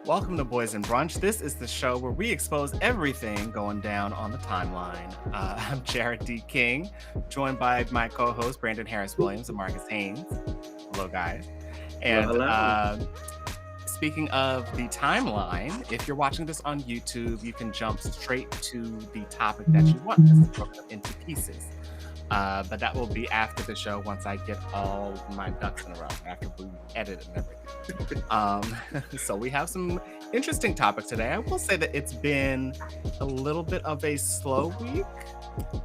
Welcome to Boys and Brunch. This is the show where we expose everything going down on the timeline. I'm Jarrod D. King, joined by my co-host Brandon Harris Williams and Marcus Haynes. Hello, guys. And hello. Speaking of the timeline, if you're watching this on YouTube, you can jump straight to the topic that you want because it's broken up into pieces. But that will be after the show once I get all my ducks in a row, after we edit and everything. So we have some interesting topics today. I will say that it's been a little bit of a slow week,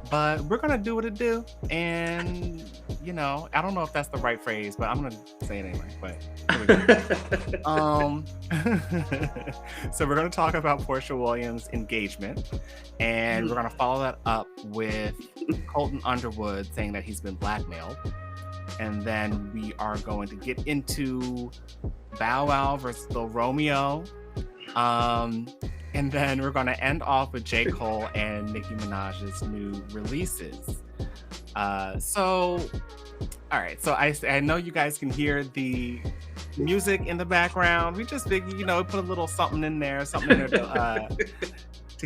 but we're going to do what it do. And, you know, I don't know if that's the right phrase, but I'm going to say it anyway. But here we go. So we're going to talk about Porsha Williams' engagement, and we're going to follow that up with Colton Underwood saying that he's been blackmailed. And then we are going to get into Bow Wow versus Lil Romeo. And then we're going to end off with J. Cole and Nicki Minaj's new releases. All right. So I know you guys can hear the music in the background. We just figured, put a little something in there to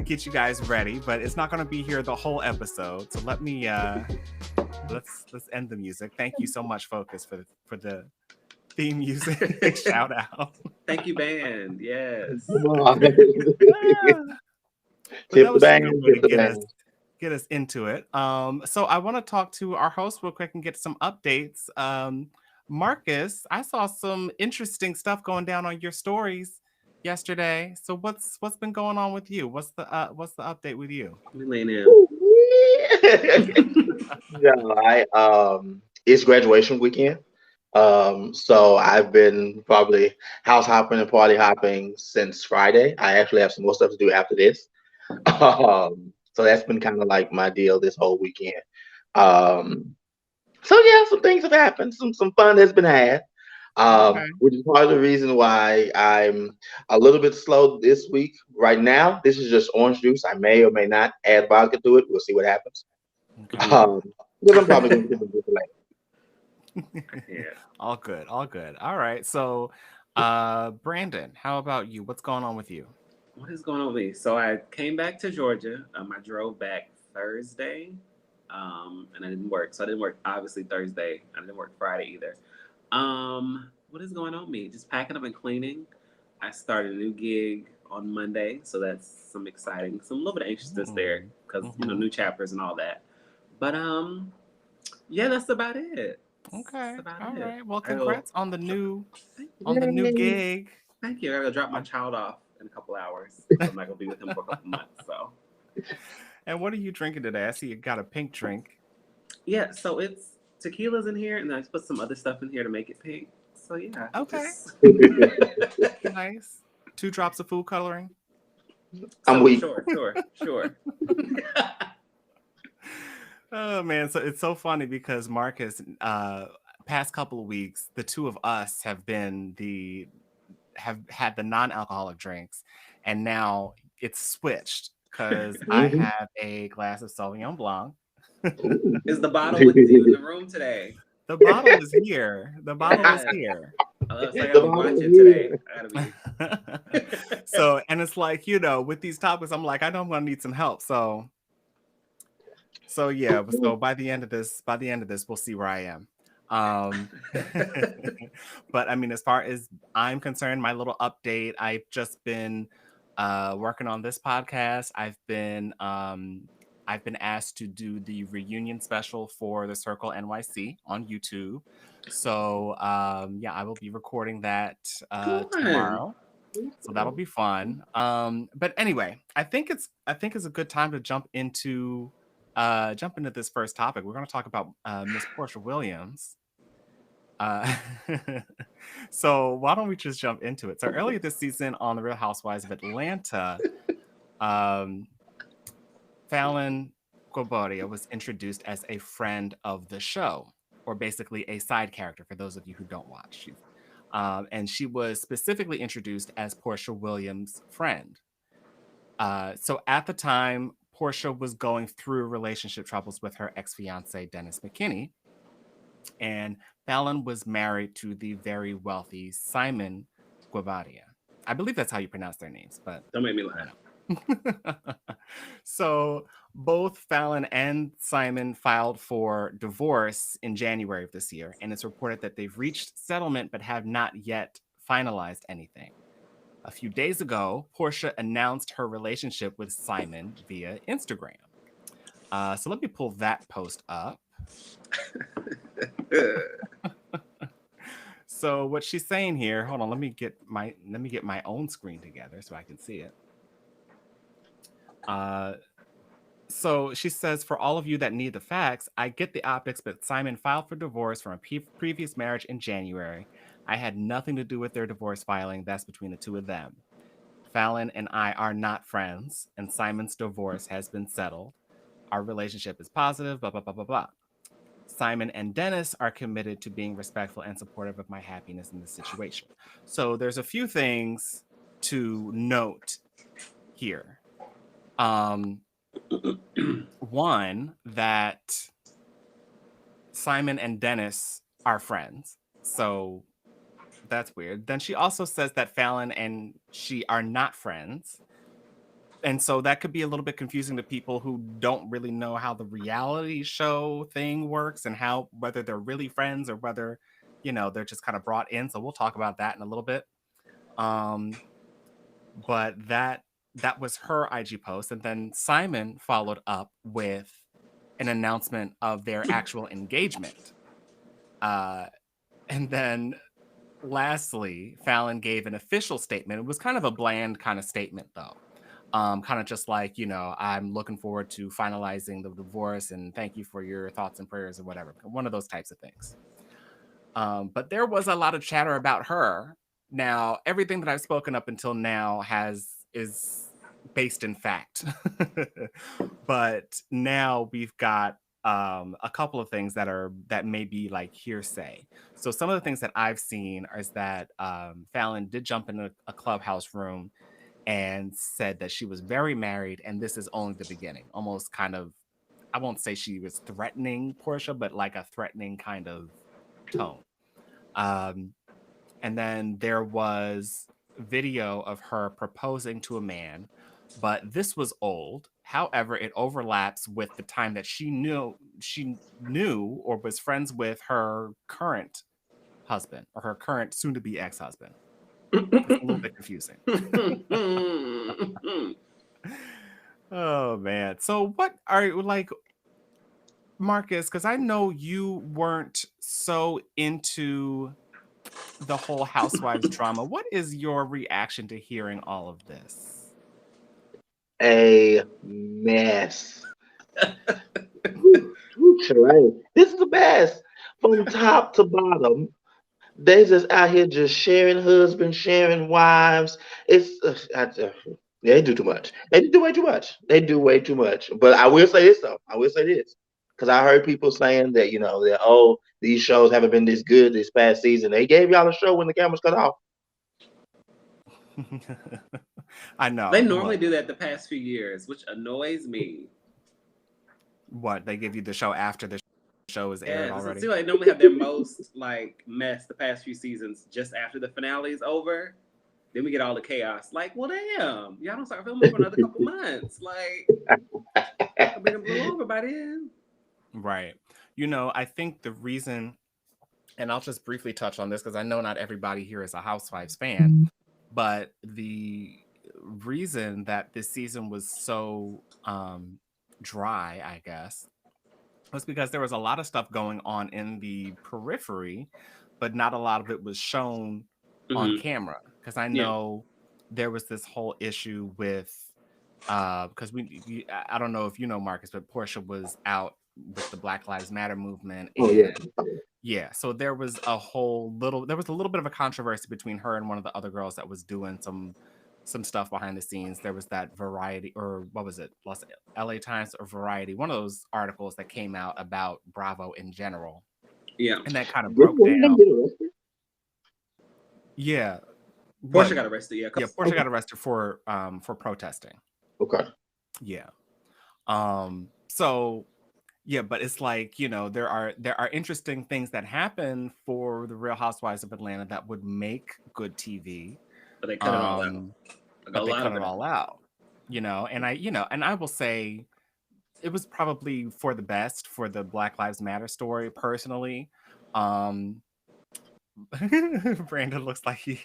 get you guys ready. But it's not going to be here the whole episode. So let me let's end the music. Thank you so much, Focus, for the theme music. Shout out. Thank you, band. Yes. That was a good way to get us into it. So I want to talk to our host real quick and get some updates. Marcus, I saw some interesting stuff going down on your stories yesterday. So what's been going on with you? What's the update with you? Let me lean in. It's graduation weekend. So I've been probably house hopping and party hopping since Friday. I actually have some more stuff to do after this. So that's been kind of like my deal this whole weekend. So yeah, some things have happened. Some fun has been had. Which is part of the reason why I'm a little bit slow this week. Right now, this is just orange juice. I may or may not add vodka to it. We'll see what happens. Okay. Because I'm probably going to give it later. Yeah. All good. All right. So, Brandon, how about you? What's going on with you? What is going on with me? So I came back to Georgia. I drove back Thursday, and I didn't work. So I didn't work, obviously, Thursday. I didn't work Friday either. What is going on with me? Just packing up and cleaning. I started a new gig on Monday, so that's some little bit of anxiousness there because new chapters and all that. But yeah, that's about it. Okay. All right. Well, congrats on the new gig. Thank you. I gotta drop my child off in a couple hours. So I'm not gonna be with him for a couple months. So. And what are you drinking today? I see you got a pink drink. Yeah. So it's tequila's in here, and then I put some other stuff in here to make it pink. So yeah. Okay. Nice. 2 drops of food coloring. I'm weak. Sure. Oh man, so it's so funny because Marcus, past couple of weeks, the two of us have had the non-alcoholic drinks, and now it's switched because I have a glass of Sauvignon Blanc. Is the bottle with you in the room today? The bottle is here. The bottle is here. I gotta be watching today. So, and it's like, with these topics, I'm like, I know I'm gonna need some help. So yeah. So by the end of this, we'll see where I am. But I mean, as far as I'm concerned, my little update, I've just been working on this podcast. I've been asked to do the reunion special for the Circle NYC on YouTube. So yeah, I will be recording that tomorrow. So that'll be fun. But anyway, I think it's a good time to jump into this first topic. We're going to talk about Miss Porsha Williams. So why don't we just jump into it? So earlier this season on the Real Housewives of Atlanta, Fallon Guobadia was introduced as a friend of the show, or basically a side character for those of you who don't watch. And she was specifically introduced as Porsha Williams' friend. So at the time, Porsha was going through relationship troubles with her ex-fiance, Dennis McKinney. And Fallon was married to the very wealthy Simon Guobadia. I believe that's how you pronounce their names, but Don't make me I laugh. don't know. So both Fallon and Simon filed for divorce in January of this year, and it's reported that they've reached settlement but have not yet finalized anything. A few days ago, Porsha announced her relationship with Simon via Instagram. So let me pull that post up. So what she's saying here, hold on, let me get my own screen together so I can see it. So she says, for all of you that need the facts, I get the optics, but Simon filed for divorce from a previous marriage in January. I had nothing to do with their divorce filing. That's between the two of them. Fallon and I are not friends, and Simon's divorce has been settled. Our relationship is positive, blah, blah, blah, blah, blah. Simon and Dennis are committed to being respectful and supportive of my happiness in this situation. So there's a few things to note here. One, that Simon and Dennis are friends. So that's weird. Then she also says that Fallon and she are not friends. And so that could be a little bit confusing to people who don't really know how the reality show thing works and how whether they're really friends or whether, they're just kind of brought in. So we'll talk about that in a little bit. But that was her IG post. And then Simon followed up with an announcement of their actual engagement. And then lastly, Fallon gave an official statement. It was kind of a bland kind of statement, though. Kind of just like, I'm looking forward to finalizing the divorce and thank you for your thoughts and prayers or whatever. One of those types of things. But there was a lot of chatter about her. Now, everything that I've spoken up until now is based in fact. But now we've got a couple of things that may be like hearsay. So some of the things that I've seen is that Fallon did jump in a clubhouse room and said that she was very married and this is only the beginning. Almost kind of, I won't say she was threatening Porsha, but like a threatening kind of tone. And then there was video of her proposing to a man, but this was old. However, it overlaps with the time that she knew or was friends with her current husband or her current soon-to-be ex-husband. It's a little bit confusing. Oh man. So what are you like, Marcus? Because I know you weren't so into the whole Housewives drama. What is your reaction to hearing all of this? A mess. This is the best. From top to bottom, they just out here just sharing husbands, sharing wives. It's they do too much. They do way too much. They do way too much. But I will say this though. I will say this because I heard people saying that that these shows haven't been this good this past season. They gave y'all a show when the cameras cut off. I know. They normally do that the past few years, which annoys me. What, they give you the show after the show is aired already? Yeah, they normally have their most mess the past few seasons just after the finale is over. Then we get all the chaos. Like, well, damn, y'all don't start filming for another couple months. Like, I'll be blow over by then. Right. I think the reason, and I'll just briefly touch on this because I know not everybody here is a Housewives fan, but the reason that this season was so dry, I guess, was because there was a lot of stuff going on in the periphery, but not a lot of it was shown on camera. Because I know there was this whole issue with, because I don't know if you know, Marcus, but Porsha was out with the Black Lives Matter movement. And yeah, so there was a little bit of a controversy between her and one of the other girls that was doing some stuff behind the scenes. There was that Variety, or what was it, LA Times or Variety, one of those articles that came out about Bravo in general. Yeah. And that kind of broke down. Yeah. Porsha got arrested, yeah. Yeah, Porsha got arrested for protesting. Okay. Yeah. So Yeah, but it's like, there are interesting things that happen for the Real Housewives of Atlanta that would make good TV. But they cut it all out. Um, Like a but they lot cut of it it. all out. And I will say it was probably for the best for the Black Lives Matter story personally. Um Brandon looks like he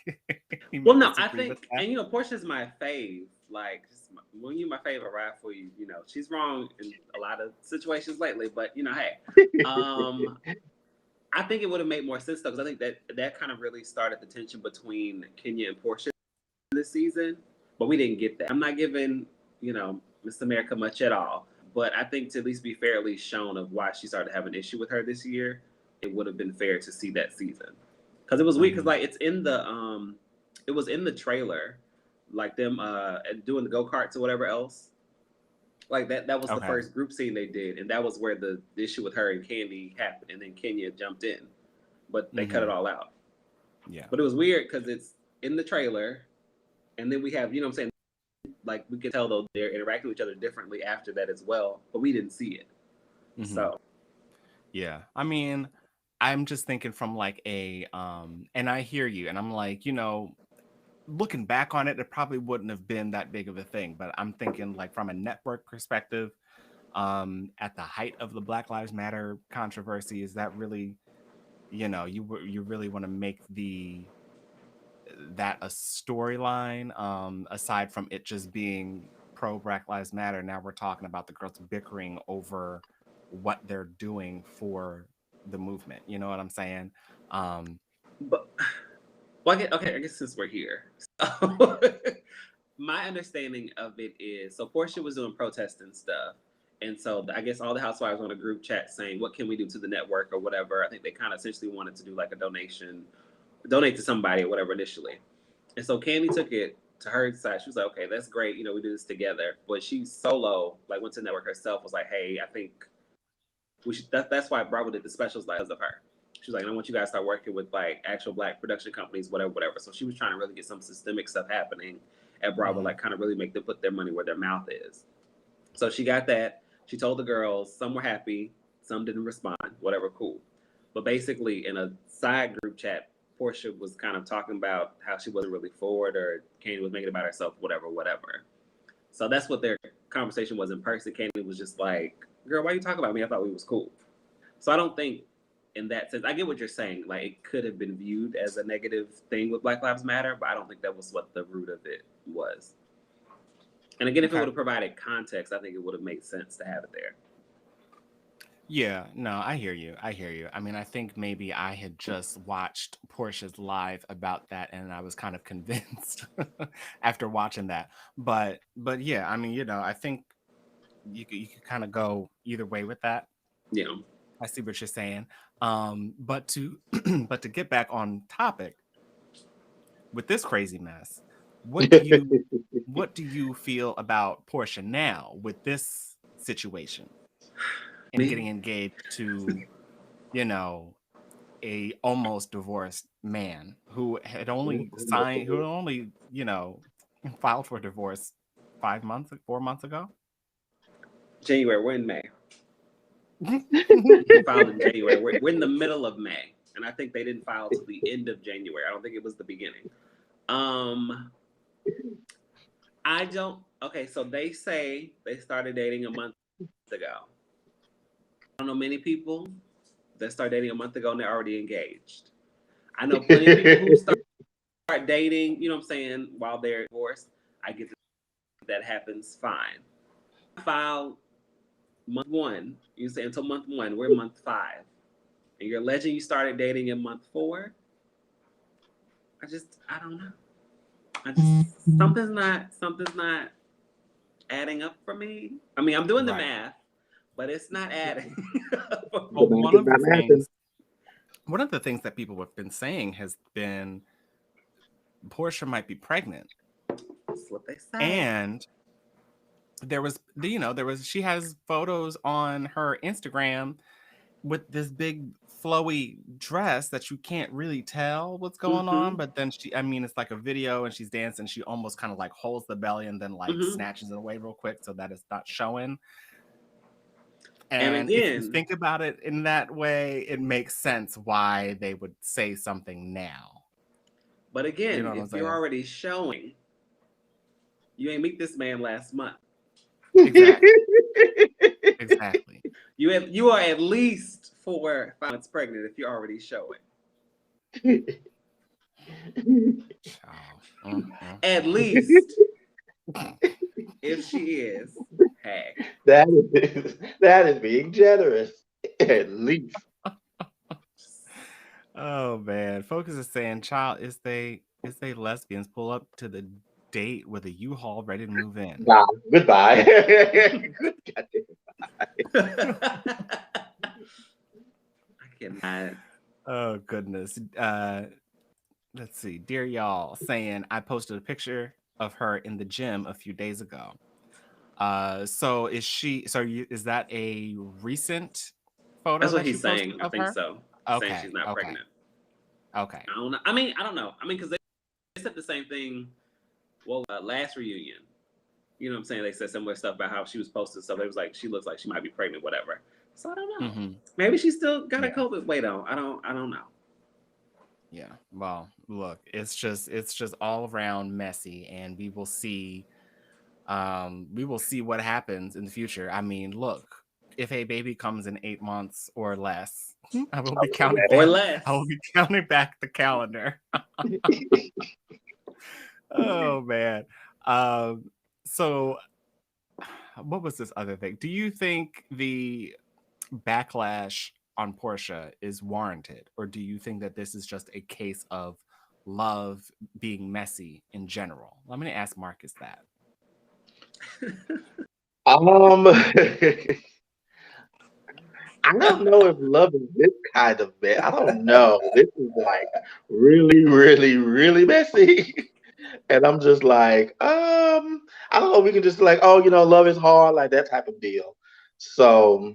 Well, might no, I disagree with think, that. and Portia's my fave. Like, when you my favorite, ride for you. She's wrong in a lot of situations lately, but hey, um, I think it would have made more sense though, because I think that kind of really started the tension between Kenya and Porsche this season, but we didn't get that. I'm not giving Miss America much at all, but I think to at least be fairly shown of why she started to have an issue with her this year, it would have been fair to see that season, because it was weird. Because Mhm. like it was in the trailer, like them doing the go-karts or whatever else. Like that was the Okay. first group scene they did, and that was where the issue with her and Candy happened, and then Kenya jumped in, but they cut it Mhm. all out. Yeah. But it was weird because it's in the trailer, and then we have, what I'm saying, like we could tell though they're interacting with each other differently after that as well, but we didn't see it. Mhm. So Yeah. I mean, I'm just thinking from like and I hear you and I'm like, looking back on it, it probably wouldn't have been that big of a thing, but I'm thinking like from a network perspective, at the height of the Black Lives Matter controversy, is that really, you really want to make that a storyline, aside from it just being pro Black Lives Matter. Now we're talking about the girls bickering over what they're doing for the movement. You know what I'm saying? Um, but well, I guess since we're here, so my understanding of it is, so Portia was doing protesting stuff, and so I guess all the housewives on a group chat saying, what can we do to the network or whatever. I think they kind of essentially wanted to do like a donate to somebody or whatever initially. And so Candy took it to her side. She was like, okay, that's great. We do this together. But she solo, like, went to the network herself, was like, hey, I think we should. That's why Bravo did the specials like, because of her. She was like, I want you guys to start working with like actual Black production companies, whatever, whatever. So she was trying to really get some systemic stuff happening at Bravo, mhm, like kind of really make them put their money where their mouth is. So she got that. She told the girls. Some were happy, some didn't respond. Whatever, cool. But basically, in a side group chat, Portia was kind of talking about how she wasn't really forward, or Candy was making it about herself, whatever, whatever. So that's what their conversation was in person. Candy was just like, "Girl, why are you talking about me? I thought we was cool." So I don't think, in that sense, I get what you're saying. Like, it could have been viewed as a negative thing with Black Lives Matter, but I don't think that was what the root of it was. And again, if it okay. would have provided context, I think it would have made sense to have it there. Yeah, no, I hear you. I hear you. I mean, I think maybe I had just watched Portia's live about that and I was kind of convinced after watching that. But yeah, I mean, I think you could kind of go either way with that. Yeah. I see what you're saying. But to but to get back on topic with this crazy mess, what do you what do you feel about Portia now with this situation and Me? getting engaged to, you know, a almost divorced man who had only signed, who only, filed for divorce 5 months, 4 months ago? January. We're in May. He filed in January. We're in the middle of May, and I think they didn't file till the end of January. I don't think it was the beginning. Um, I don't. Okay, so they say they started dating a month ago. I don't know many people that start dating a month ago and they're already engaged. I know plenty of people who start dating, what I'm saying, while they're divorced. I get that happens fine. File month one. You say until month one. We're month five, and you're alleging you started dating in month four. I don't know. I just something's not adding up for me. I mean, I'm doing the Right. math, but it's not adding. Well, The math is not mathing. one of the things that people have been saying has been Portia might be pregnant. That's what they say. And she has photos on her Instagram with this big flowy dress that you can't really tell what's going on, Mm-hmm. but then I mean, it's like a video and she's dancing. She almost kind of like holds the belly and then like Mm-hmm. snatches it away real quick so that it's not showing. And if you again, think about it in that way, it makes sense why they would say something now. but You again, know what I'm if you're saying? already showing, you ain't meet this man last month. Exactly. Exactly. You are at least 4 5 months pregnant if you're already showing. Child. At least if she is, hey. that is being generous. At least. Oh man. Focus is saying, child, is they lesbians pull up to the date with a U-Haul ready to move in. Nah, goodbye. Good goddamn. I cannot. Oh goodness. Let's see. Dear y'all, saying I posted a picture of her in the gym a few days ago. So is that a recent photo That's what that you he's saying. posted I of think her? so. Saying she's Okay, not okay, pregnant. okay. I don't know. I don't know. Because they said the same thing. Well, last reunion. You know what I'm saying? They said similar stuff about how she was posting stuff. It was like she looks like she might be pregnant, whatever. So I don't know. Mm-hmm. Maybe she still got a Yeah. COVID weight on. I don't know. Yeah. Well, look, it's just all around messy, and we will see what happens in the future. I mean, look, if a baby comes in 8 months or less, I will be counting Or back. less. I will be counting back the calendar. Oh man. So what was this other thing? Do you think the backlash on Porsha is warranted, or do you think that this is just a case of love being messy in general? I'm going to ask Marcus that. I don't know if love is this kind of mess. I don't know. This is like really, really, really messy. And I'm just like, I don't know. We can just like, oh, love is hard, like that type of deal. So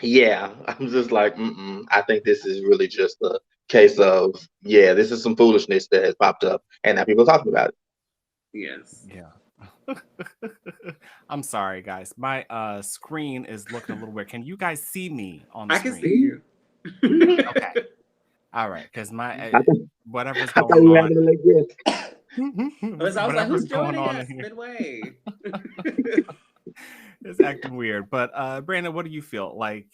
yeah, I'm just like, I think this is really just a case of, yeah, this is some foolishness that has popped up, and now people are talking about it. Yes. Yeah. I'm sorry, guys. My screen is looking a little weird. Can you guys see me on the I screen? can see you. Okay. All right, because my whatever's I thought going you were on. having it like this. I was like, Whatever's who's going joining on us in here. midway? It's acting weird. But Brandon, what do you feel? Like,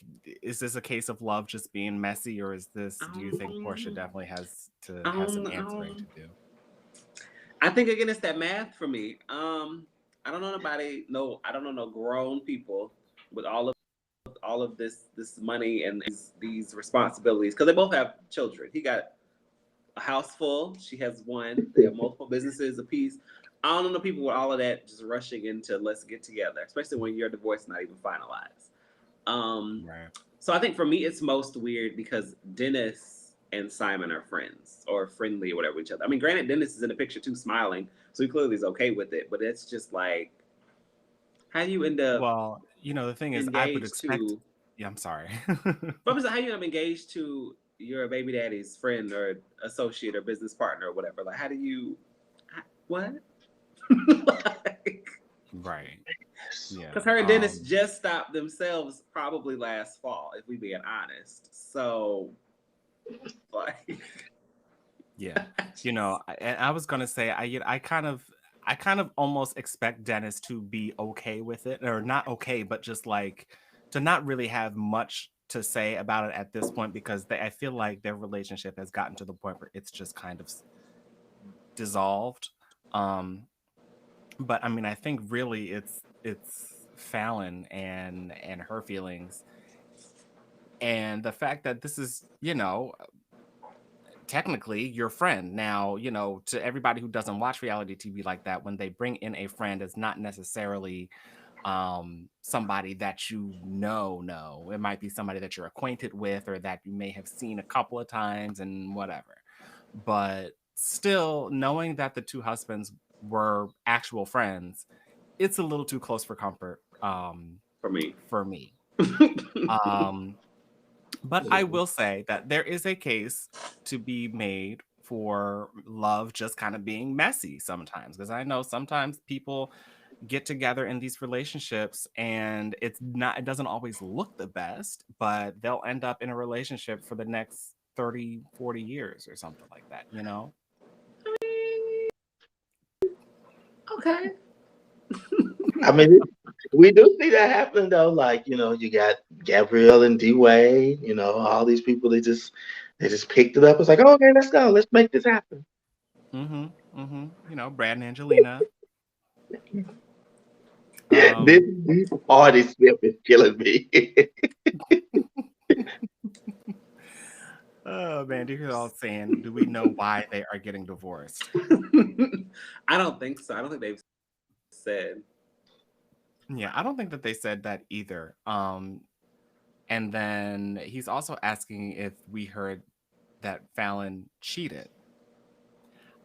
is this a case of love just being messy, or do you think Porsha definitely has to have some answering to do? I think again it's that math for me. I don't know nobody. No, I don't know no grown people with all of this money and these responsibilities because they both have children. He got a house full. She has one. They have multiple businesses apiece. I don't know people with all of that just rushing into let's get together, especially when your divorce is not even finalized. Right. So I think for me it's most weird because Dennis and Simon are friends or friendly or whatever with each other. I mean, granted, Dennis is in the picture too, smiling, so he clearly is okay with it. But it's just like, how do you end up Well, the thing is, I would engaged expect. to? Yeah, I'm sorry. But how you end up engaged to your baby daddy's friend or associate or business partner or whatever? Like, how do you? What? Like, Right. Yeah. because her and Dennis just stopped themselves probably last fall, if we being honest. So, like, Yeah. I was gonna say I kind of almost expect Dennis to be okay with it, or not okay, but just like to not really have much to say about it at this point, because I feel like their relationship has gotten to the point where it's just kind of dissolved. But I mean, I think really it's Fallon and her feelings, and the fact that this is technically your friend. Now, to everybody who doesn't watch reality TV like that, when they bring in a friend, it's not necessarily somebody that know. It might be somebody that you're acquainted with or that you may have seen a couple of times and whatever. But still, knowing that the two husbands were actual friends, it's a little too close for comfort for me. But I will say that there is a case to be made for love just kind of being messy sometimes, because I know sometimes people get together in these relationships, and it doesn't always look the best, but they'll end up in a relationship for the next 30, 40 years or something like that, you know? Okay. I mean, we do see that happening though. Like, you got Gabrielle and D Wade, all these people, they just picked it up. It's like, oh, okay, let's go. Let's make this happen. You know, Brad and Angelina. Um, This artist stuff is killing me. oh man, you're all saying, do we know why they are getting divorced? I don't think so. I don't think they've said. Yeah, I don't think that they said that either. And then he's also asking if we heard that Fallon cheated.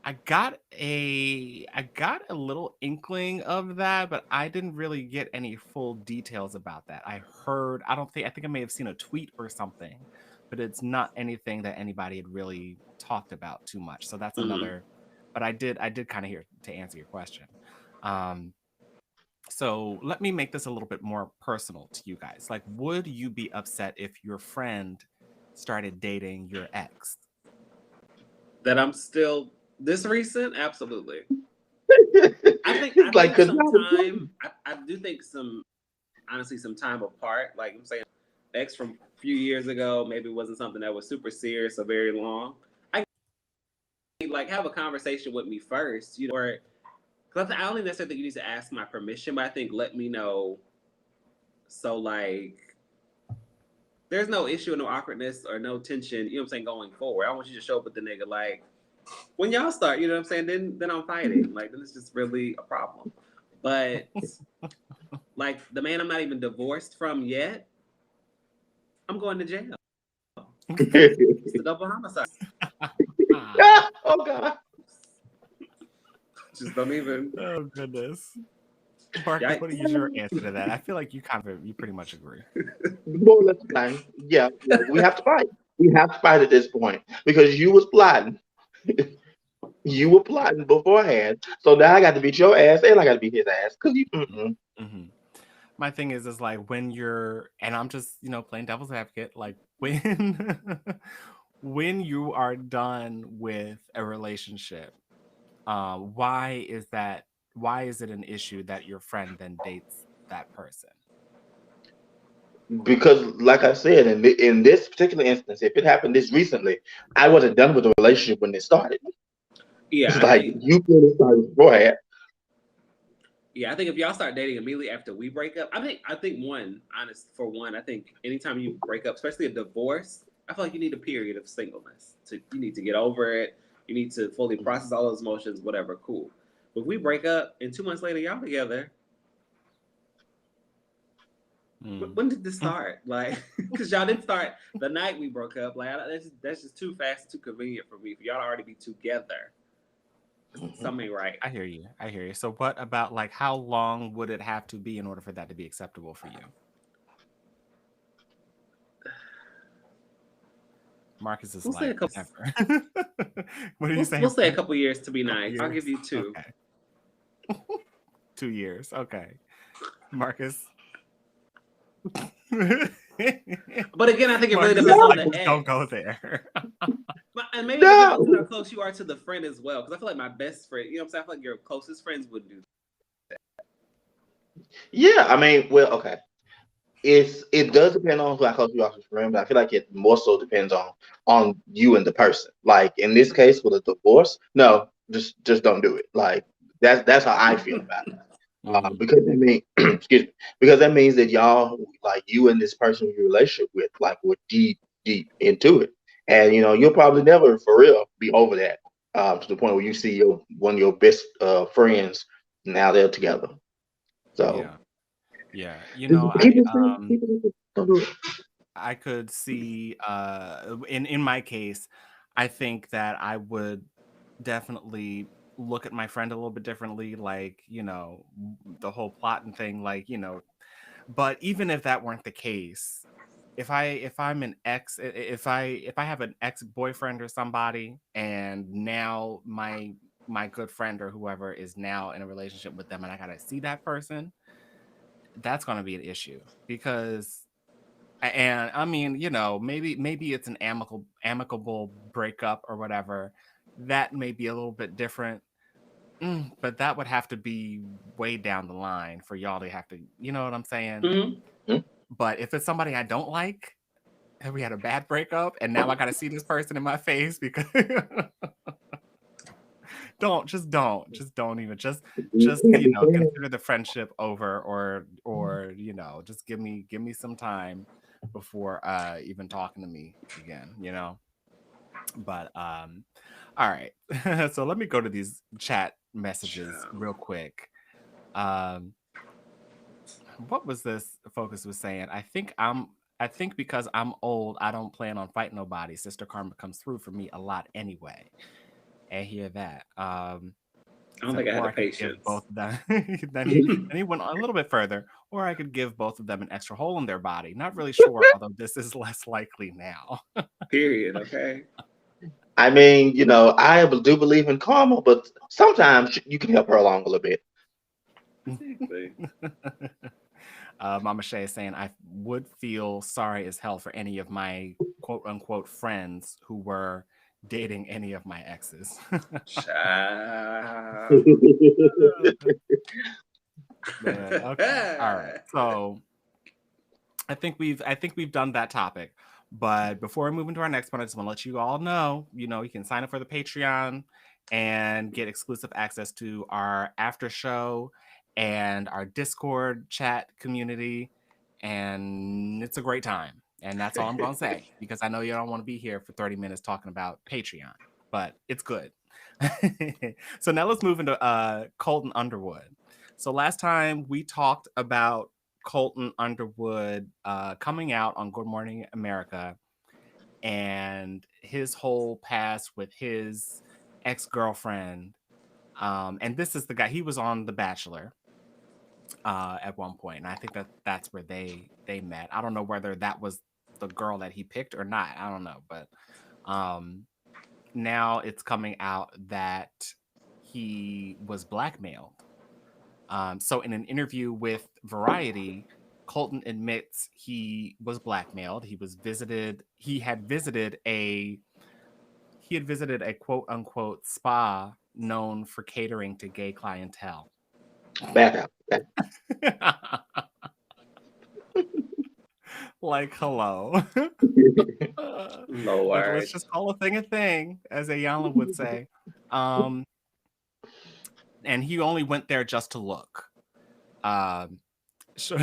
I got a little inkling of that, but I didn't really get any full details about that. I think I may have seen a tweet or something, but it's not anything that anybody had really talked about too much. So that's another, but I did kind of hear to answer your question. So let me make this a little bit more personal to you guys. Like, would you be upset if your friend started dating your ex? That I'm still this recent? Absolutely. I think Like, some time. I do think honestly some time apart. Like I'm saying, ex from a few years ago, maybe it wasn't something that was super serious or very long. I like have a conversation with me first, or because I don't even necessarily think you need to ask my permission, but I think let me know. So like, there's no issue, no awkwardness, or no tension. You know what I'm saying? Going forward, I want you to show up with the nigga like when y'all start. You know what I'm saying? Then I'm fighting. Like then it's just really a problem. But like the man I'm not even divorced from yet, I'm going to jail. It's the double homicide. Oh God. Just don't even. Oh goodness. Marcus, what is your answer to that? I feel like you pretty much agree. More or less time. Yeah, we have to fight. We have to fight at this point because you was plotting. You were plotting beforehand. So now I got to beat your ass and I got to beat his ass because you. Mm-hmm. My thing is like when you're, and I'm just playing devil's advocate, like when when you are done with a relationship, why is that? Why is it an issue that your friend then dates that person? Because, like I said, in this particular instance, if it happened this recently, I wasn't done with the relationship when it started. Yeah, It's I like think. you could have started beforehand. Yeah, I think if y'all start dating immediately after we break up, I think I think anytime you break up, especially a divorce, I feel like you need a period of singleness. You need to get over it. You need to fully process all those emotions, whatever, cool. But if we break up and 2 months later y'all together, when did this start? Like, because y'all didn't start the night we broke up. Like, that's just too fast, too convenient for me. For y'all to already be together, something ain't right. I hear you. So what about like how long would it have to be in order for that to be acceptable for you? Marcus is We'll say like, a couple. never. What are you saying? We'll say a couple years to be nice. Years? I'll give you 2. Okay. 2 years. Okay. Marcus. But again, I think it really Marcus depends is on like, the ex. don't go there. And maybe it depends on how close you are to the friend as well. Because I feel like my best friend, you know what I'm saying? I feel like your closest friends would do that. Yeah, I mean, well, okay. It does depend on how close you are to your friend, but I feel like it more so depends on you and the person. Like in this case with a divorce, no, just don't do it. Like that's how I feel about it. Because that mean excuse me, because that means that y'all like you and this person you're in a relationship with like were deep into it, and you'll probably never for real be over that to the point where you see your one of your best friends now they're together. So Yeah. keep it simple, keep it simple. Don't do it. I could see in my case, I think that I would definitely look at my friend a little bit differently, like, the whole plotting thing, like, but even if that weren't the case, if I'm an ex, if I have an ex-boyfriend or somebody, and now my my good friend or whoever is now in a relationship with them and I gotta see that person, that's gonna be an issue. Because and I mean, maybe it's an amicable breakup or whatever. That may be a little bit different. But that would have to be way down the line for y'all to have to, you know what I'm saying? Mm-hmm. But if it's somebody I don't like, and we had a bad breakup, and now I got to see this person in my face because just don't even consider the friendship over, or just give me some time before even talking to me again, But all right. So let me go to these chat messages real quick. What was this Focus was saying? I think because I'm old, I don't plan on fighting nobody. Sister Karma comes through for me a lot anyway. I hear that. I don't think I had or the I could give patience. both of them. then he went a little bit further, or I could give both of them an extra hole in their body. Not really sure, although this is less likely now. Period. Okay. I mean, I do believe in karma, but sometimes you can help her along a little bit. Exactly. Mama Shay is saying, I would feel sorry as hell for any of my quote unquote friends who were dating any of my exes. Child. Man, okay. All right. So I think we've done that topic. But before we move into our next one, I just want to let you all know, you can sign up for the Patreon and get exclusive access to our after show and our Discord chat community. And it's a great time. And that's all I'm going to say, because I know you don't want to be here for 30 minutes talking about Patreon, but it's good. So now let's move into Colton Underwood. So last time we talked about Colton Underwood coming out on Good Morning America and his whole past with his ex-girlfriend. And this is the guy, he was on The Bachelor at one point, and I think that's where they met. I don't know whether that was the girl that he picked or not. I don't know, but now it's coming out that he was blackmailed. So in an interview with Variety, Colton admits he was blackmailed. He had visited a quote unquote spa known for catering to gay clientele. Back up. Like, hello. Lord. Like, let's just call a thing, as Ayala would say. And he only went there just to look. So,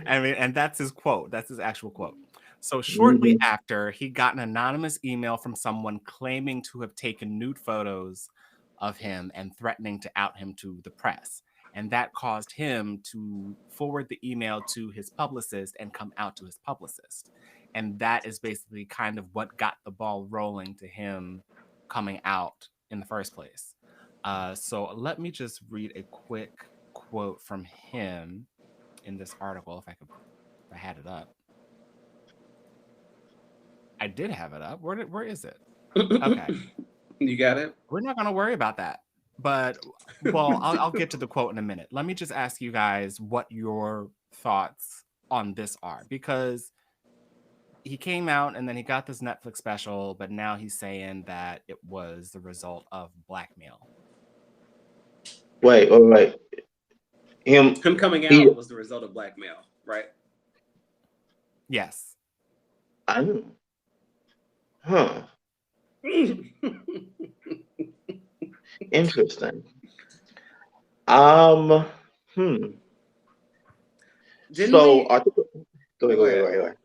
I mean, and that's his quote. That's his actual quote. So shortly after, he got an anonymous email from someone claiming to have taken nude photos of him and threatening to out him to the press. And that caused him to forward the email to his publicist and come out to his publicist. And that is basically kind of what got the ball rolling to him coming out in the first place. So let me just read a quick quote from him in this article, if I had it up. I did have it up. Where is it? Okay. You got it? We're not going to worry about that. But, well, I'll get to the quote in a minute. Let me just ask you guys what your thoughts on this are. Because he came out and then he got this Netflix special, but now he's saying that it was the result of blackmail. Wait. Him coming out was the result of blackmail, right? Yes. Interesting. Go ahead.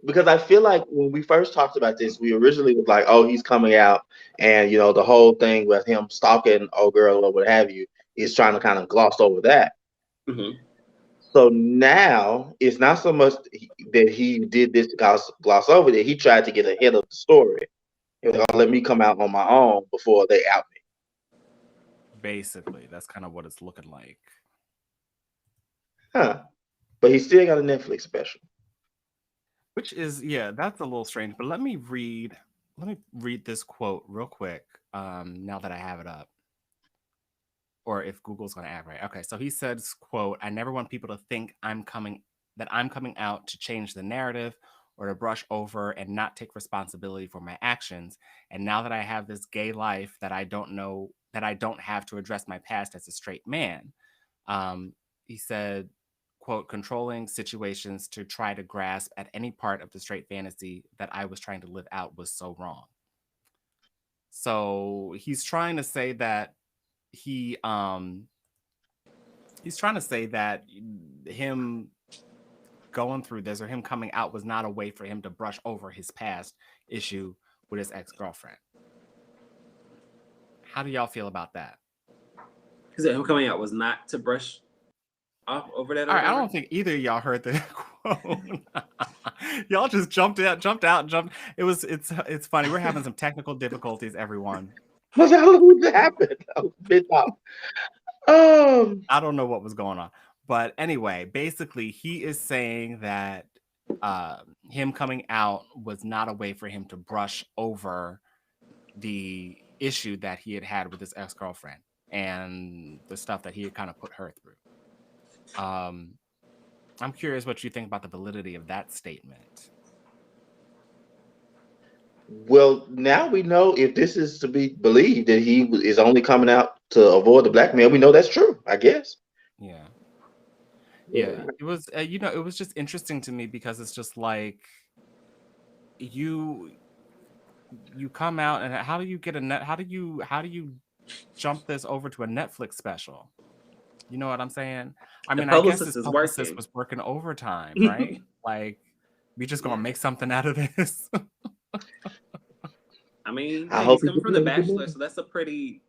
Because I feel like when we first talked about this, we originally was like, "Oh, he's coming out," and the whole thing with him stalking old girl or what have you is trying to kind of gloss over that. Mm-hmm. So now it's not so much that he did this to gloss over that. He tried to get ahead of the story. He was like, "Oh, let me come out on my own before they out me." Basically, that's kind of what it's looking like. But but he still got a Netflix special. Which is, yeah, that's a little strange. But let me read this quote real quick. Now that I have it up, or if Google's going to add right. Okay, so he says, "quote I never want people to think I'm coming out to change the narrative or to brush over and not take responsibility for my actions. And now that I have this gay life that I don't have to address my past as a straight man." He said, quote, "controlling situations to try to grasp at any part of the straight fantasy that I was trying to live out was so wrong." So he's trying to say that he's trying to say that him going through this or him coming out was not a way for him to brush over his past issue with his ex-girlfriend. How do y'all feel about that? Because him coming out was not to brush off over that. All right, I don't think either of y'all heard the quote. Y'all just jumped out. It's funny. We're having some technical difficulties, everyone. What happened? I don't know what was going on. But anyway, basically, he is saying that him coming out was not a way for him to brush over the issue that he had with his ex-girlfriend and the stuff that he had kind of put her through. I'm curious what you think about the validity of that statement. Well, now we know, if this is to be believed, that he is only coming out to avoid the blackmail. We know that's true, I guess. Yeah. It was, it was just interesting to me because it's just like you come out, and how do you get how do you jump this over to a Netflix special? You know what I'm saying? I mean, I guess his publicist was working overtime, right? Like, we just gonna make something out of this. I mean, he's coming from The Bachelor, so that's a pretty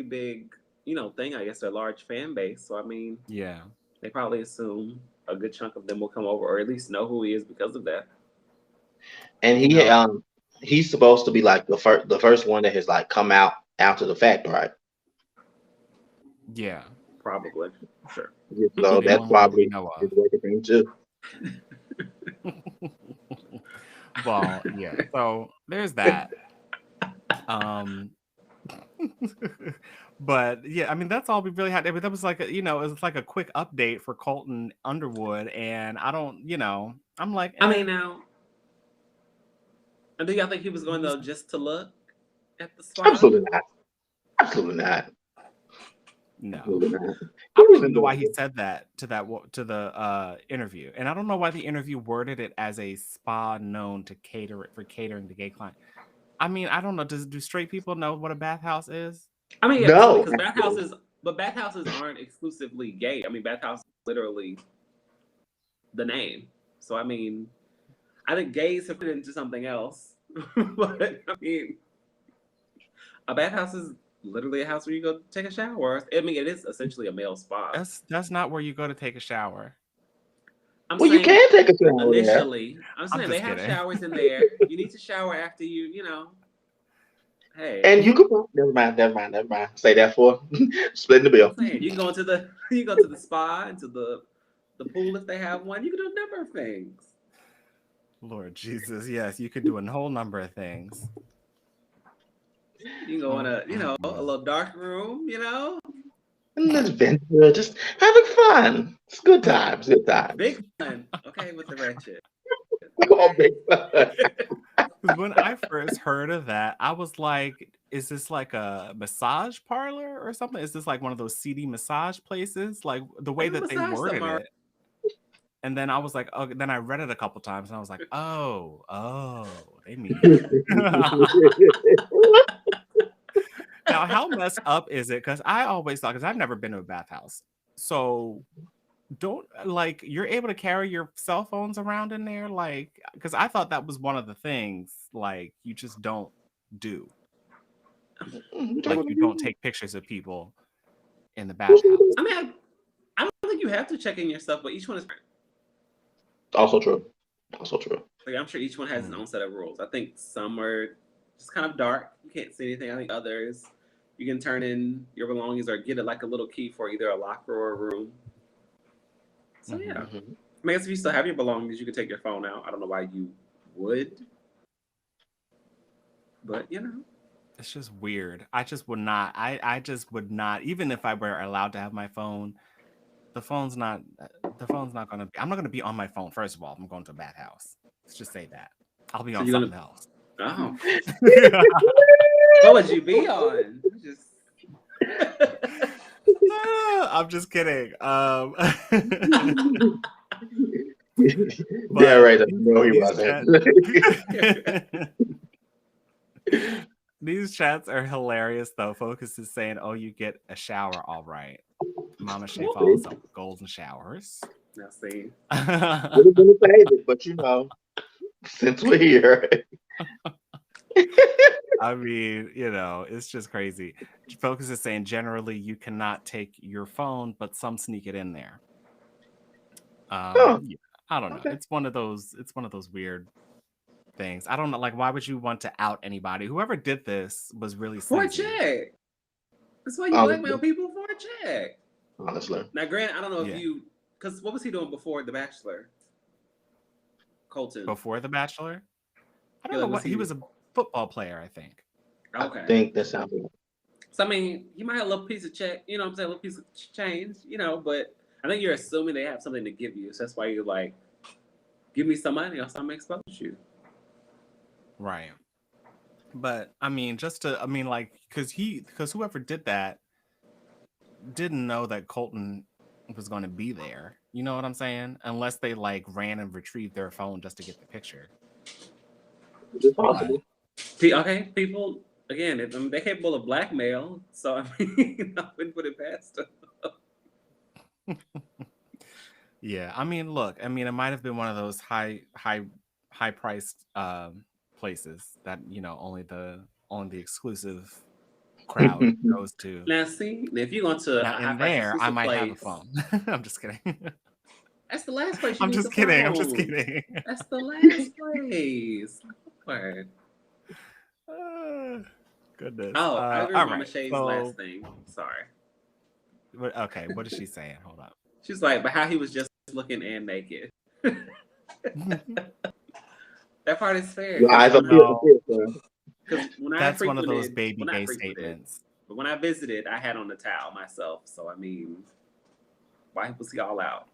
big, thing. I guess they're a large fan base. So I mean, yeah, they probably assume a good chunk of them will come over, or at least know who he is because of that. And he's supposed to be like the first one that has like come out after the fact, right? Yeah, probably. Sure. So that's probably his working thing too. Well, yeah. So there's that. But yeah, I mean, that's all we really had. That was like it was like a quick update for Colton Underwood, and I don't, I'm like, I mean, now, do y'all think he was going though just to look at the spot? Absolutely not. Absolutely not. No, I don't even know why he said that to the interview, and I don't know why the interview worded it as a spa known to catering to gay clients. I mean, I don't know. Do straight people know what a bathhouse is? I mean, no, because bathhouses aren't exclusively gay. I mean, bathhouse is literally the name. So I mean, I think gays have put it into something else. But I mean, a bathhouse is literally a house where you go take a shower. I mean, it is essentially a male spa. That's not where you go to take a shower. You can take a shower initially. I'm saying they have showers in there. You need to shower after you know. Hey. And you could never mind. Say that for splitting the bill. You can go to the spa and to the pool if they have one. You can do a number of things. Lord Jesus, yes, you could do a whole number of things. You can go in a little dark room, And adventure, just having fun. It's good times. Big fun. Okay, with the wretched. Oh, big fun. When I first heard of that, I was like, is this like a massage parlor or something? Is this like one of those seedy massage places? Like the way that they worded it. And then I was like, oh, then I read it a couple times and I was like, oh, they mean Now, how messed up is it? Because I always thought, because I've never been to a bathhouse. So don't, like, you're able to carry your cell phones around in there? Like, because I thought that was one of the things, like, you just don't do. Like, you don't take pictures of people in the bathhouse. I mean, I don't think you have to check in your stuff, but each one is different. Also true. Like, I'm sure each one has its own set of rules. I think some are just kind of dark. You can't see anything. I think others, you can turn in your belongings or get it like a little key for either a locker or a room. So yeah. Mhm. I mean, if you still have your belongings, you could take your phone out. I don't know why you would, but you know. It's just weird. I just would not. I just would not. Even if I were allowed to have my phone, the phone's not. The phone's not gonna. I'm not gonna be on my phone. First of all, if I'm going to a bad house. Let's just say that. I'll be So on you're something gonna. else. Oh, what would you be on? Just. I'm just kidding. Yeah, right. But No, he these wasn't. these chats are hilarious though. Focus is saying, "Oh, you get a shower, all right." Mama Shay follows up with golden showers. Now see. Would have been a favorite, but you know, since we're here, I mean, it's just crazy. Focus is saying generally you cannot take your phone, but some sneak it in there. oh, Yeah, I don't know. okay. It's one of those weird things. I don't know. Like, why would you want to out anybody? Whoever did this was really For a sleazy. check. That's why you Honestly. blackmail people for a check. Honestly, Now, Grant, I don't know Yeah. if you, because what was he doing before The Bachelor? Colton. Before The Bachelor, I don't Yeah, know was what he was a football player, I think. Okay. I think that sounds right. So I mean, you might have a little piece of check, you know what I'm saying, a little piece of change, you know, but I think you're assuming they have something to give you. So that's why you're like, give me some money or something expose you. Right. But I mean, because whoever did that didn't know that Colton was going to be there. You know what I'm saying? Unless they like ran and retrieved their phone just to get the picture. It's possible. Okay, people, again, they're capable of blackmail. So I mean, I wouldn't put it past them. Yeah, I mean, look, it might have been one of those high priced places that only the exclusive crowd goes to. Now, see, if you're going to a Now in high-priced there, I exclusive might have a place, phone. I'm just kidding. that's the last place you I'm need just the kidding. phone. I'm just kidding. That's the last place. Lord. Goodness. Oh, I agree all with Mama right. Shay's So, last thing. Sorry. okay, what is she saying? Hold up. She's like, but how he was just looking and naked. That part is fair. Your eyes are Because when That's I one of those frequented, baby well, not gay frequented, statements. but when I visited, I had on the towel myself. So I mean, why was he all out?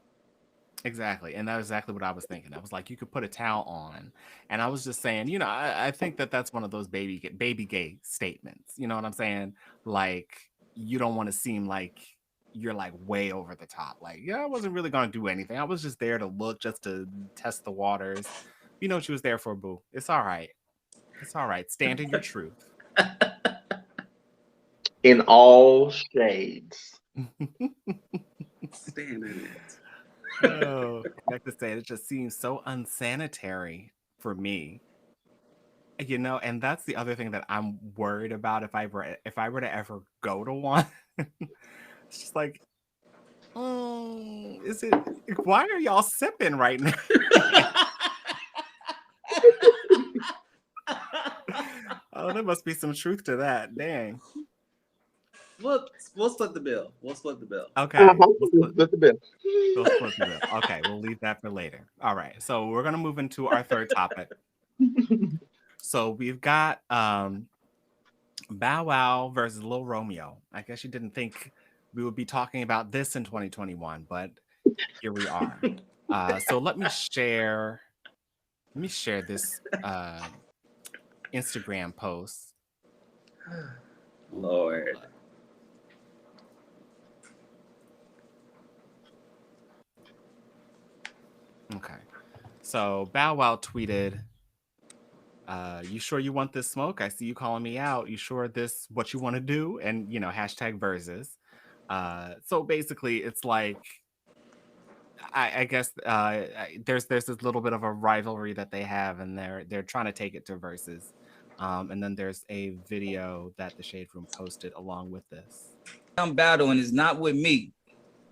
Exactly. And that's exactly what I was thinking. I was like, you could put a towel on. And I was just saying, I think that's one of those baby gay statements. You know what I'm saying? Like, you don't want to seem like you're like way over the top. Like, yeah, I wasn't really going to do anything. I was just there to look, just to test the waters. You know what you was there for, boo. It's all right. It's all right. Stand in your truth. in all shades. Stand in it. Oh, like to say, it just seems so unsanitary for me. And that's the other thing that I'm worried about if I were to ever go to one. It's just like, is it? Why are y'all sipping right now? Oh, there must be some truth to that. Dang. We'll split the bill. We'll split the bill. Okay. Split the bill. We'll split the bill. Okay, we'll leave that for later. All right. So we're gonna move into our third topic. So we've got Bow Wow versus Lil Romeo. I guess you didn't think we would be talking about this in 2021, but here we are. So let me share this Instagram post. Lord. Okay. So Bow Wow tweeted, you sure you want this smoke? I see you calling me out. You sure this what you want to do? And hashtag versus. So basically it's like I guess there's this little bit of a rivalry that they have, and they're trying to take it to versus. And then there's a video that the Shade Room posted along with this. Battle and it's not with me.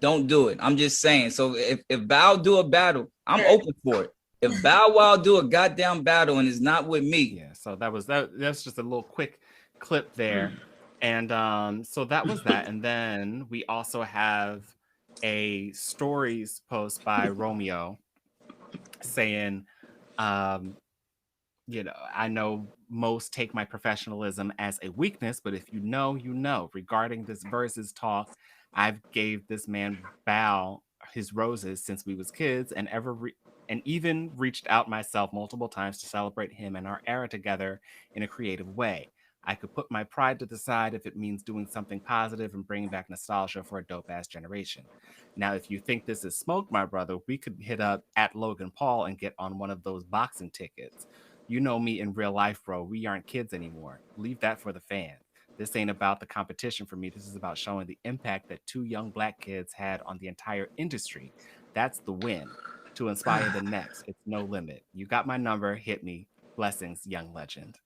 Don't do it. I'm just saying. So if Bow do a battle, I'm open for it. If Bow Wow do a goddamn battle and it's not with me. Yeah, so that's just a little quick clip there. And so that was that. And then we also have a stories post by Romeo saying, you know, I know most take my professionalism as a weakness, but if you know, you know. Regarding this versus talk, I've gave this man Bow his roses since we was kids, and and even reached out myself multiple times to celebrate him and our era together in a creative way. I could put my pride to the side if it means doing something positive and bringing back nostalgia for a dope ass generation. Now, if you think this is smoke, my brother, we could hit up at Logan Paul and get on one of those boxing tickets. You know me in real life, bro. We aren't kids anymore. Leave that for the fans. This ain't about the competition for me. This is about showing the impact that two young black kids had on the entire industry. That's the win. To inspire the next, it's no limit. You got my number. Hit me. Blessings, young legend.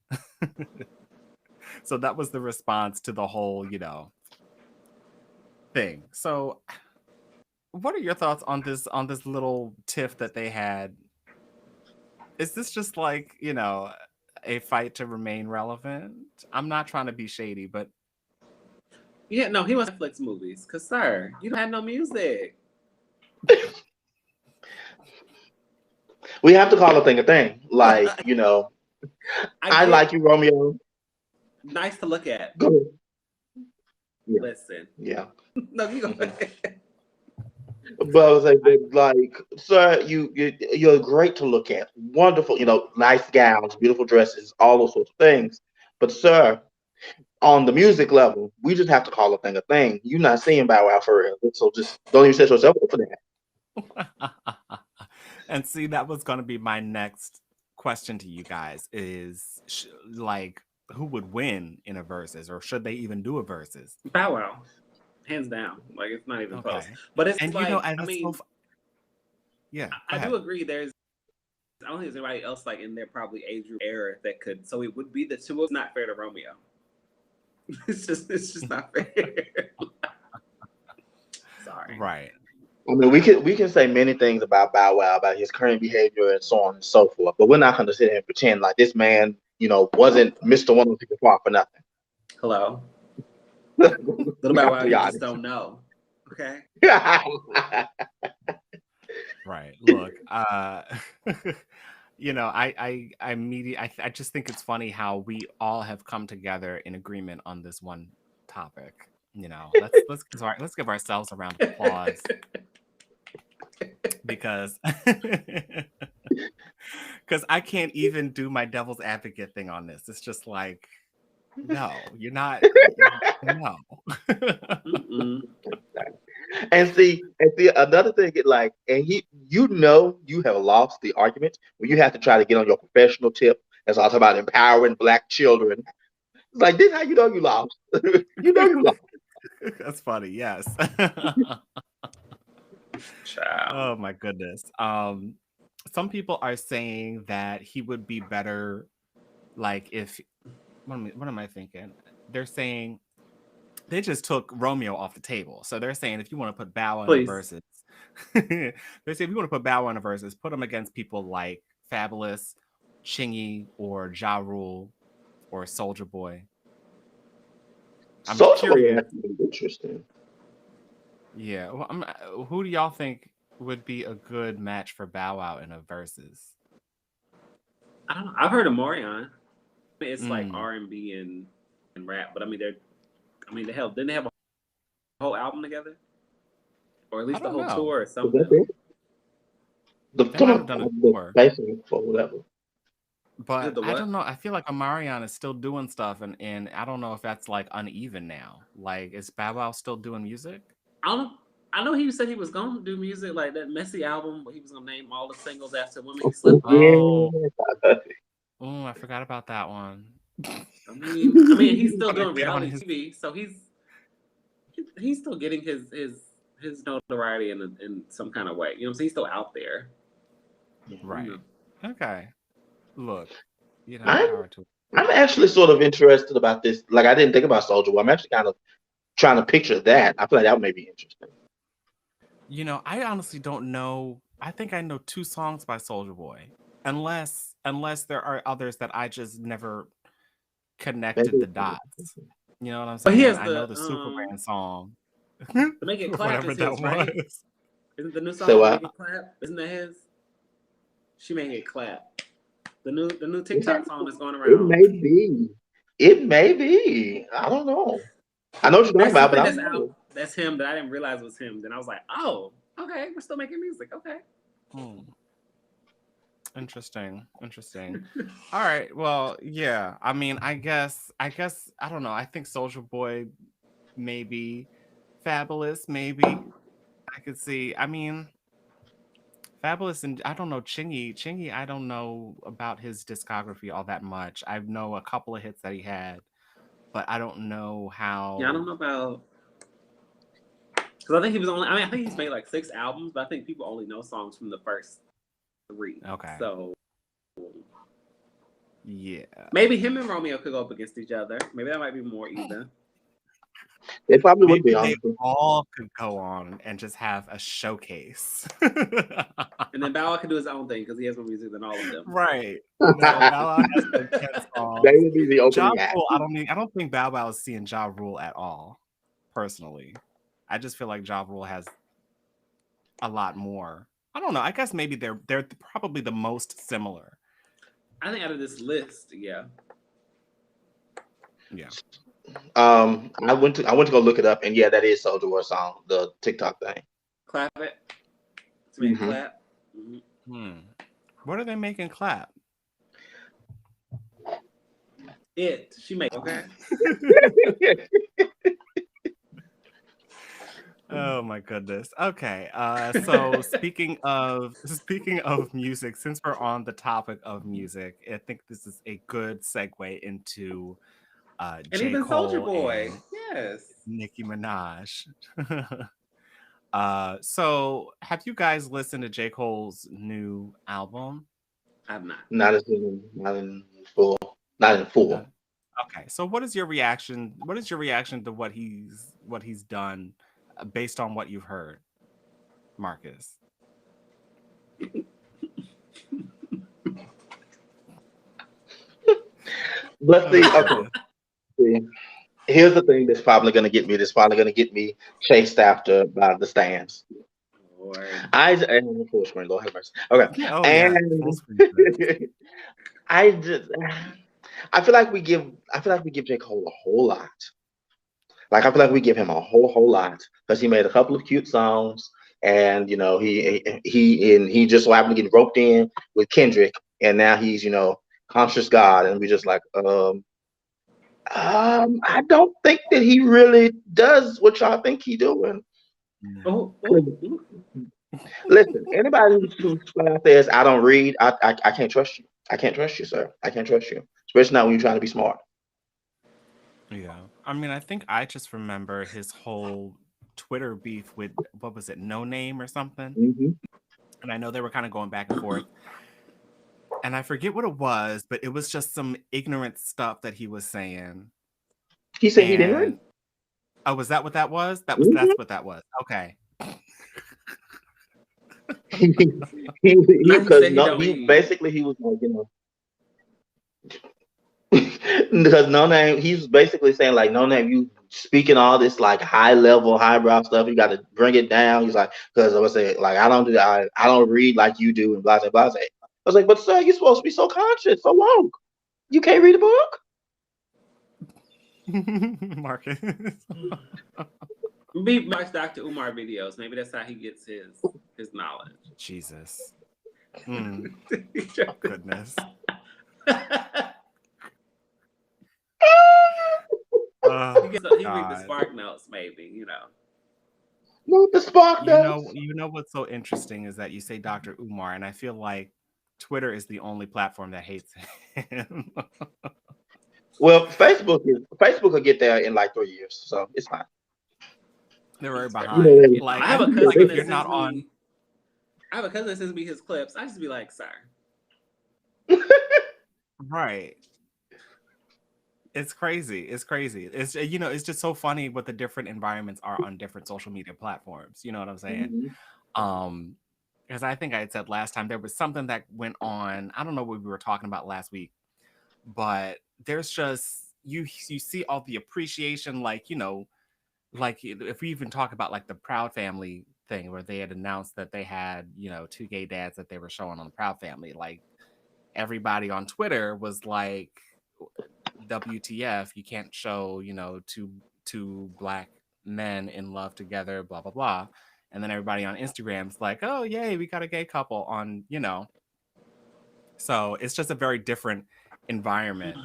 So that was the response to the whole, you know, thing. So what are your thoughts on this little tiff that they had? Is this just like, you know, a fight to remain relevant? I'm not trying to be shady, but Yeah, no, he was Netflix movies. Cause sir, you don't have no music. We have to call a thing. Like, you know, I like you, Romeo. Nice to look at. Go ahead. Yeah. Listen. Yeah. No, you go ahead. But I was like, sir, you're great to look at. Wonderful, you know, nice gowns, beautiful dresses, all those sorts of things. But sir, on the music level, we just have to call a thing. You're not seeing Bow Wow for real. So just don't even set yourself up for that. And see, that was going to be my next question to you guys is like, who would win in a versus, or should they even do a versus? Bow Wow. Hands down. Like, it's not even close. Okay. But it's And like, you know, I mean, yeah, I do agree. I don't think there's anybody else like in their probably age group era that could. So it would be the two of. It's not fair to Romeo. It's just not fair. Sorry. Right. I mean, we can say many things about Bow Wow, about his current behavior and so on and so forth, but we're not going to sit here and pretend like this man, you know, wasn't Mr. One of the for nothing. Hello. Little Bow Wow, you just don't know. Okay. Right. Look, you know, I just think it's funny how we all have come together in agreement on this one topic. You know, let's give ourselves a round of applause because I can't even do my devil's advocate thing on this. It's just like, no, you're not. No. And see, another thing, like, and you know, you have lost the argument when you have to try to get on your professional tip and start talking about empowering black children. It's like, this how you know you lost. You know you lost. That's funny. Yes. Oh my goodness. Some people are saying that he would be better, like if what am I thinking? They're saying they just took Romeo off the table. So they're saying if you want to put Bow Wow in a versus, they say if you want to put Bow Wow in a versus, put him against people like Fabulous, Chingy, or Ja Rule, or Soulja Boy. I'm curious. Interesting. Yeah, well, who do y'all think would be a good match for Bow Wow in a versus? I don't know. I've heard of Morion. It's like R&B and rap, but I mean the hell, didn't they have a whole album together, or at least the whole tour or something? They might have done a tour, for whatever. But I don't know. I feel like Omarion is still doing stuff, and I don't know if that's like uneven now. Like, is Bow Wow still doing music? I know he said he was gonna do music like that Messy album, but he was gonna name all the singles after women he slept with. Oh, I forgot about that one. I mean, he's still doing reality TV, so he's still getting his notoriety in some kind of way. You know what I'm saying? He's still out there. Right. Okay. Look, you know, I'm actually sort of interested about this. Like, I didn't think about Soulja Boy. I'm actually kind of trying to picture that. I feel like that may be interesting. You know, I honestly don't know. I think I know 2 songs by Soulja Boy, unless there are others that I just never connected the dots. You know what I'm saying? I know the Superman song. To Make It Clap Whatever is that his, right? was. Isn't the new song So, Make It Clap? Isn't that his? She Make It Clap. The new TikTok song that's going it around. may be. It may be. I don't know. I know what you're talking There's about, but something I that's don't know. out that's him that I didn't realize was him. Then I was like, oh, okay, we're still making music. Okay. Interesting. All right. Well, yeah. I mean, I guess I don't know. I think Soulja Boy, maybe Fabulous, maybe. I could see. I mean, Fabulous, and I don't know Chingy. I don't know about his discography all that much. I know a couple of hits that he had, but I don't know how. Yeah, I don't know about because I think he was only. I mean, I think he's made like 6 albums, but I think people only know songs from the first 3. Okay. So Yeah. maybe him and Romeo could go up against each other. Maybe that might be more even. It probably would Maybe be, they honestly. all could go on and just have a showcase. And then Bow Wow could do his own thing because he has more music than all of them. Right. No, Bow Wow has some 10 songs. They would be the Ja opening act. Rule, I don't think Bow Wow is seeing Ja Rule at all, personally. I just feel like Ja Rule has a lot more. I don't know. I guess maybe they're probably the most similar. I think out of this list, yeah. Yeah. I went to go look it up, and yeah, that is Soulja Boy song, the TikTok thing. Clap it. To make Mhm. clap. What are they making clap? She make okay. Oh my goodness. Okay. So speaking of music, since we're on the topic of music, I think this is a good segue into And J. even Cole Soulja Boy. and Yes. Nicki Minaj. So have you guys listened to J. Cole's new album? I'm not. Not in full. Okay. So what is your reaction? What is your reaction to what he's done based on what you've heard, Marcus? Let's see. Okay. See, here's the thing that's probably going to get me. That's probably going to get me chased after by the stands. Lord. Full screen. Lord have mercy. Okay. Oh, and yeah, full screen. I feel like we give J. Cole a whole lot. Like I feel like we give him a whole lot because he made a couple of cute songs, and you know he just so happened to get roped in with Kendrick, and now he's conscious God, and we just like I don't think that he really does what y'all think he doing. Oh. Listen, anybody who's out there says I don't read, I can't trust you. I can't trust you, sir. I can't trust you, especially not when you're trying to be smart. Yeah, I mean, I think I just remember his whole Twitter beef with what was it, No Name or something, and I know they were kind of going back and forth, and I forget what it was, but it was just some ignorant stuff that he was saying. He said he didn't read. Oh, was that what that was? That's what that was. Okay. He basically he was like, because No Name, he's basically saying like, No Name, you speaking all this like high level, highbrow stuff, you got to bring it down. He's like, because I was saying like I don't do that, I don't read like you do, and blah blah blah. I was like, but sir, you're supposed to be so conscious, so woke. You can't read a book. Marcus. Maybe watch Dr. Umar videos. Maybe that's how he gets his knowledge. Jesus. Oh, goodness. He read the Spark Notes, maybe, Not the Spark Notes. You know what's so interesting is that you say Dr. Umar, and I feel like Twitter is the only platform that hates him. Well, Facebook will get there in like 3 years, so it's fine. They're right behind. Like, I have a cousin if you're not on. I have a cousin that sends me his clips. I just be like, sir. Right. It's crazy. It's just so funny what the different environments are on different social media platforms. You know what I'm saying? Because I think I had said last time there was something that went on. I don't know what we were talking about last week, but there's just you see all the appreciation, like like if we even talk about like the Proud Family thing where they had announced that they had, you know, 2 gay dads that they were showing on the Proud Family, like everybody on Twitter was like, WTF, you can't show, you know, two black men in love together, blah blah blah. And then everybody on Instagram's like, oh yay, we got a gay couple on, you know. So it's just a very different environment.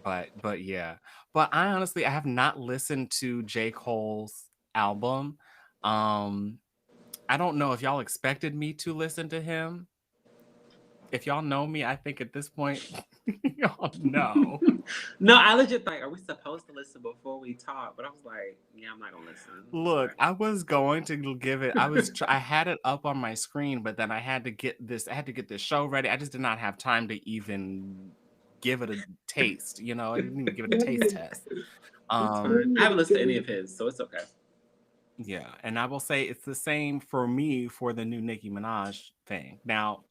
But yeah. But I honestly I have not listened to J. Cole's album. I don't know if y'all expected me to listen to him. If y'all know me, I think at this point, y'all know. No, I legit like, are we supposed to listen before we talk? But I was like, yeah, I'm not gonna listen. Look, I was going to give it. I had it up on my screen, but then I had to get this. I had to get this show ready. I just did not have time to even give it a taste. You know, I didn't even give it a taste test. I haven't listened to any of his, so it's okay. Yeah, and I will say it's the same for me for the new Nicki Minaj thing. Now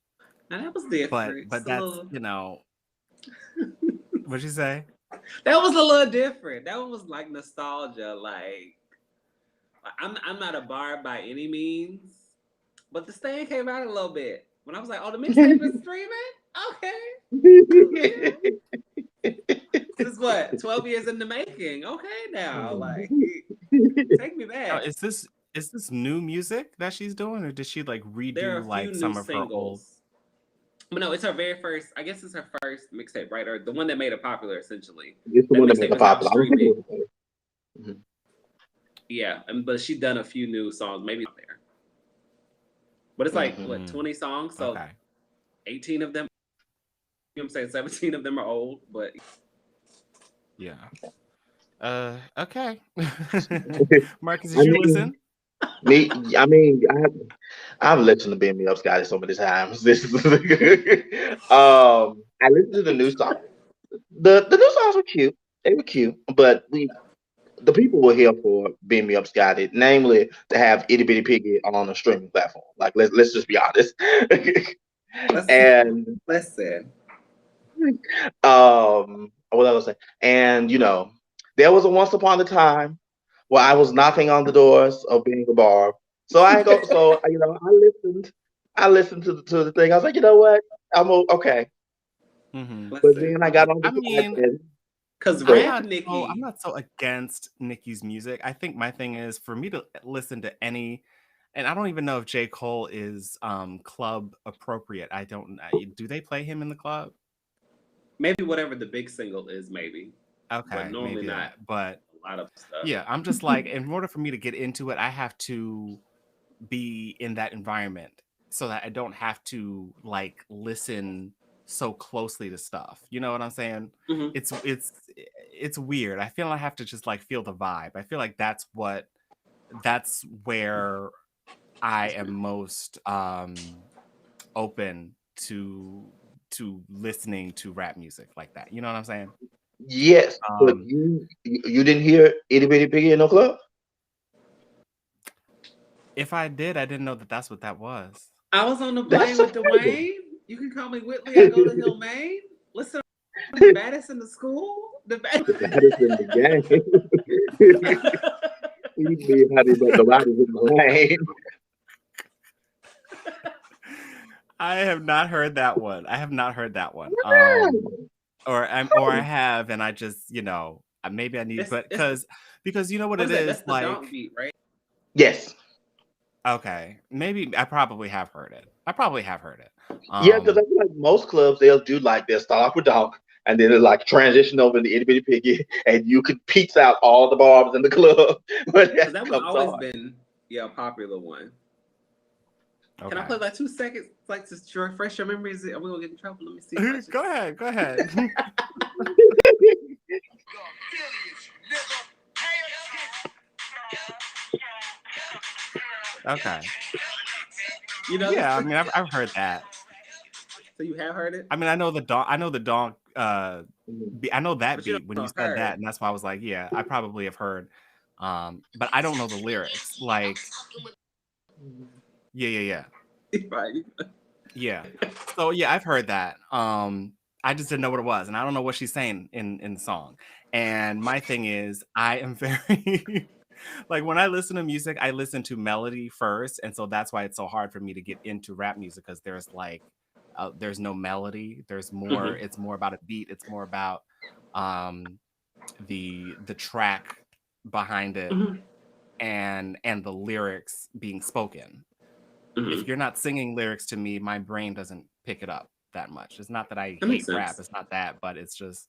that was different. But that's you know, what'd you say? That was a little different. That one was like nostalgia. Like I'm not a bar by any means, but the stand came out a little bit when I was like, oh, the mixtape is streaming. Okay. This is what 12 years in the making. Okay, now like take me back. Now, is this new music that she's doing, or did she like redo like some of her old? But no, it's her very first. I guess it's her first mixtape, right? Or the one that made it popular, essentially. It's the one that made it popular. Yeah, but she done a few new songs, maybe out there. But it's like what 20 songs, so 18 of them. You know what I'm saying? 17 of them are old, but yeah. Okay. Marcus, did you listen? Me, I mean, I've listened to Beam Me Up Scotty so many times. I listened to the new song. The new songs were cute. They were cute, but the people were here for Beam Me Up Scotty, namely to have Itty Bitty Piggy on a streaming platform. Like let's just be honest. And listen. What I was saying, and you know, there was a once upon a time where I was knocking on the doors of being a bar. So I go. So you know, I listened to the thing. I was like, you know what, I'm okay. Mm-hmm. But then I got on. Because I'm not so against Nicki's music. I think my thing is for me to listen to any. And I don't even know if J. Cole is club appropriate. I don't. Do they play him in the club? Maybe whatever the big single is, maybe. Okay, but normally maybe not. That, but a lot of stuff. Yeah, I'm just like, in order for me to get into it, I have to be in that environment so that I don't have to like listen so closely to stuff. You know what I'm saying? Mm-hmm. It's weird. I feel I have to just like feel the vibe. I feel like that's where I am most open to listening to rap music like that. You know what I'm saying? Yes, but you didn't hear Itty Bitty Piggy in no club? If I did, I didn't know that's what that was. I was on the plane with Dwayne. You can call me Whitley. I go to Hillmaine. Listen, the baddest in the school. The baddest in the game. He's being happy about the bodies in the lane. I have not heard that one. Or I have, and I just, you know, maybe I need, because you know what it is, that's like, the dog beat, right? Yes. Okay, maybe I probably have heard it. Yeah, because I feel like most clubs they'll start off with dog, and then they'll like transition over into Itty Bitty Piggy, and you could piece out all the barbs in the club. Because that one's always been a popular one. Okay. Can I play like 2 seconds, like to refresh your memories? Are we gonna get in trouble? Let me see. Go ahead. Okay. You know? Yeah, I mean, I've heard that. So you have heard it? I mean, I know the dog. I know that beat when you said that, and that's why I was like, yeah, I probably have heard. But I don't know the lyrics. Like, yeah. Right. Yeah. So yeah, I've heard that. I just didn't know what it was, and I don't know what she's saying in the song. And my thing is, I am very like when I listen to music, I listen to melody first, and so that's why it's so hard for me to get into rap music because there's no melody. There's more. Mhm. It's more about a beat. It's more about um, the track behind it Mhm. and the lyrics being spoken. If Mhm. you're not singing lyrics to me, my brain doesn't pick it up that much. It's not that I That hate makes rap. sense. It's not that, but it's just,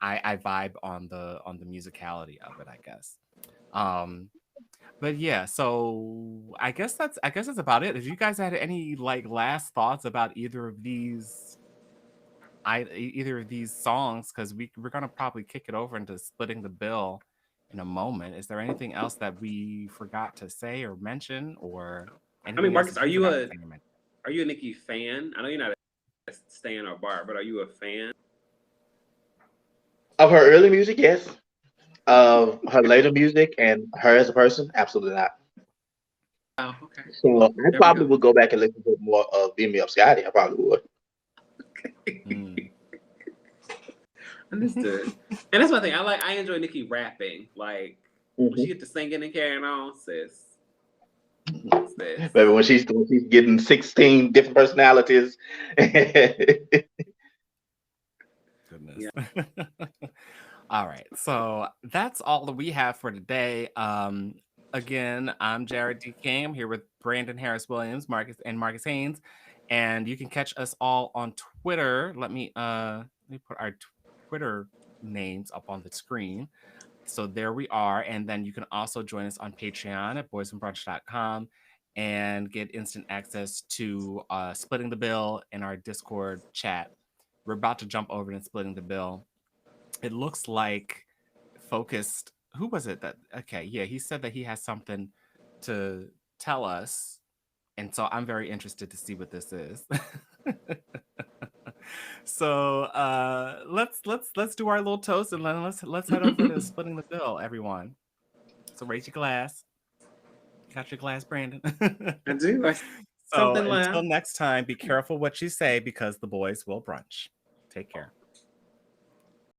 I vibe on the musicality of it, I guess. Um, but yeah, so I guess that's about it. If you guys had any like last thoughts about either of these songs, because we're gonna probably kick it over into splitting the bill in a moment. Is there anything else that we forgot to say or mention, or I mean, anything else Marcus, that you forgot to say or mention? are you a Nicki fan? I know you're not a Stan or Bar, but are you a fan? Of her early music, yes. Of her later music and her as a person, absolutely not. Oh, okay. So Well, I there we probably go. would go back and listen to more of Beam Me Up Scotty. I probably would. Mm. Understood. And that's one thing I enjoy Nicki rapping. Like when she Hmm. get to singing and carrying on, sis. But when she's getting 16 different personalities, Goodness. Yeah. All right. So that's all that we have for today. Again, I'm Jarrod D. King. I'm here with Brandon Harris Williams, Marcus Haynes. And you can catch us all on Twitter. Let me put our Twitter names up on the screen. So there we are. And then you can also join us on Patreon at boysandbrunch.com and get instant access to Splitting the Bill in our Discord chat. We're about to jump over to Splitting the Bill. It looks like Focused. Who was it that? Okay, yeah, he said that he has something to tell us, and so I'm very interested to see what this is. So let's do our little toast and then let's head over to Splitting the Bill, everyone. So raise your glass. Got your glass, Brandon? I do. So Something until left. next time, be careful what you say because the boys will brunch. Take care.